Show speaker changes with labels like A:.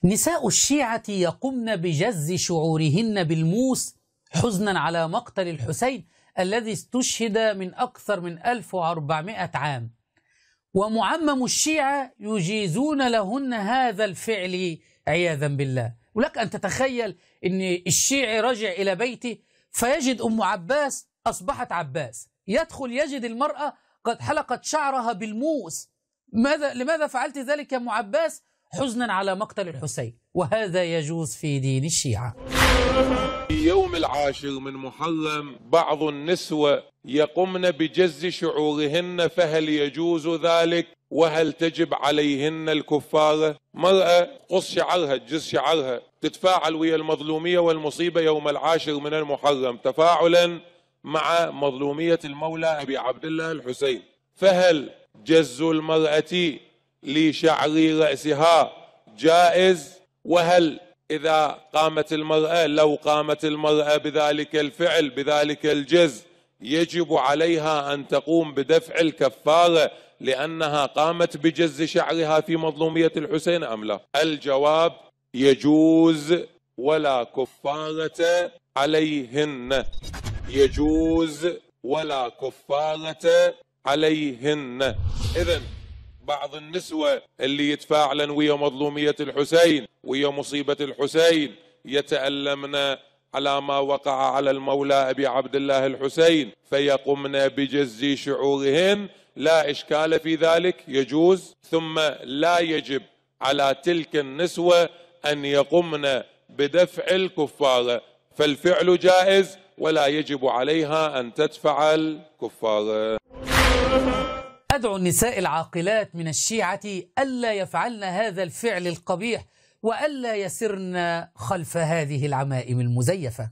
A: نساء الشيعة يقمن بجز شعورهن بالموس حزنا على مقتل الحسين الذي استشهد من أكثر من 1400 عام، ومعمم الشيعة يجيزون لهن هذا الفعل عياذا بالله. ولك أن تتخيل أن الشيعي رجع إلى بيته فيجد أم عباس أصبحت عباس، يدخل يجد المرأة قد حلقت شعرها بالموس. لماذا فعلت ذلك يا أم عباس؟ حزنا على مقتل الحسين، وهذا يجوز في دين الشيعة.
B: في يوم 10 من محرم بعض النسوة يقمن بجز شعورهن، فهل يجوز ذلك؟ وهل تجب عليهن الكفارة؟ مرأة قص شعرها، تجز شعرها، تتفاعل ويا المظلومية والمصيبة يوم 10 من المحرم تفاعلا مع مظلومية المولى أبي عبد الله الحسين، فهل جز المرأة لشعر رأسها جائز؟ وهل إذا قامت المرأة، لو قامت المرأة بذلك الفعل بذلك الجز، يجب عليها أن تقوم بدفع الكفارة لأنها قامت بجز شعرها في مظلومية الحسين أم لا؟ الجواب يجوز ولا كفارة عليهن، يجوز ولا كفارة عليهن. إذن بعض النسوة اللي يتفاعلن ويا مظلومية الحسين ويا مصيبة الحسين يتألمن على ما وقع على المولى أبي عبد الله الحسين فيقمن بجز شعورهن، لا إشكال في ذلك، يجوز. ثم لا يجب على تلك النسوة أن يقمن بدفع الكفارة، فالفعل جائز ولا يجب عليها أن تدفع الكفارة.
A: أدعو النساء العاقلات من الشيعة ألا يفعلن هذا الفعل القبيح وألا يسرن خلف هذه العمائم المزيفة.